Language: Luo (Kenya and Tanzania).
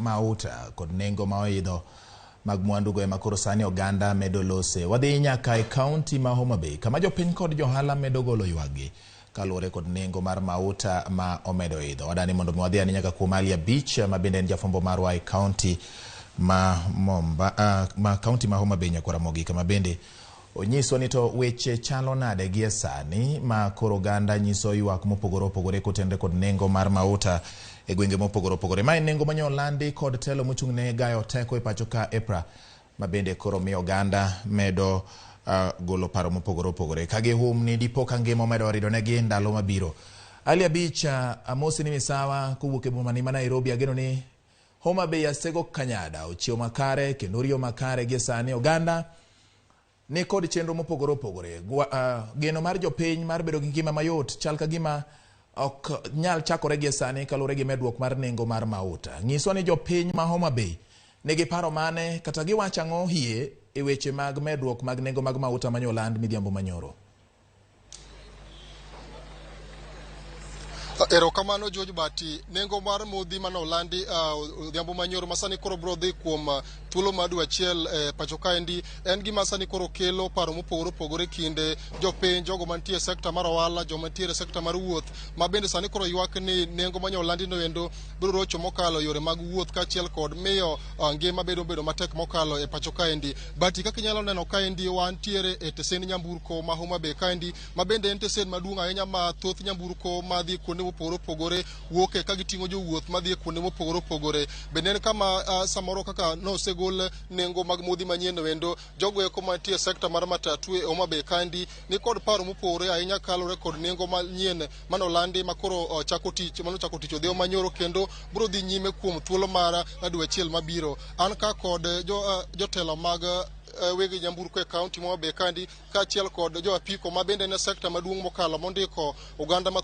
mauta kod nengo ma oidho mag mwandugo ema koro sani oganda medo lose. Wadhi nyaka e kaunti ma Homa Bay kama jopiny kod johala medo golo ywagi kaluwore kod nengo mar mauta ma omedo idho. Wadani mondo wadhi nyaka kuom Alia Beach ma bende en jafwambo marwa e kaunti ma kaunti ma Homa Bay nyakora Mogika ma bende onyiso ni to weche chalo nade gie sani ma koro oganda nyiso ywak mopogore opogore kotenre kod nengo mar mauta e gwenge mopogore opogore. Ma en nengo manyolandi kod telo mochung'ne gayo teko e pacho ka EPRA ma bende koro miyo oganda medo golo paro mopogore opogore ka gihum ni dipo ka ngima medo ridonegi ndalo mabiro. Alia Beach, amosi ni misawa kowuok e boma ma Nairobi. Ageno ni Homa Bay asego kanyada ochiew makare kendo riyo makare gie sani oganda ni kod chenro mopogore opogore. Geno mar jopiny mar bedo gi ngima mayot chal ka gima ok nyal chakore gie sani kaluwore gi medruok mar nengo mar mauta. Nyiswa ni jopiny ma Homa Bay nigi paro mane kata giwacho ang'o hie e weche mag medruok mag nengo mag mauta manyoland midhiambo manyoro. Erokamano George Bati, nengo mar modhi manolandi odhiambo manyoro masani koro bro dhi kuom thuolo madu achiel pacho kaendi en gima sani koro kelo paro mopogore opogore kinde jopiny, jogo mantie sekta mar ohala, joma mantie sekta mar wuoth ma bende sani koro ywak ni nengo manyolandi no endo biro rocho mokalo yore mag wuoth kaachiel kod miyo ngima bedo matek mokalo e pacho kaendi. Bati kaka inyalo neno kaendi wantiere e tesend nyamburko ma Homa Bay kaendi ma bende en tesend maduong' ahinya ma thoth nyamburko madhi kuonde mopogore opogore wuoke ka giting'o jowuoth madhi kuonde mopogore opogore. Bende en kama samoro kaka nosegol nengo mag modhi manyien wendo jogo eko mantie sekta mar matatu e Homa Bay kandi ni kod paro mopogore ahinya kalore kod nengo manyien manolandi makoro chako tich odhiambo manyoro kendo biro dhi nyime kuom thuolo mar dwe achiel mabiro. An ka kod jotelo mag wegi nyamburko e kaunti ma Homa Bay kandi kaachiel kod jo apiko ma bende ne sekta maduong' mokalo mondiko oganda mathoth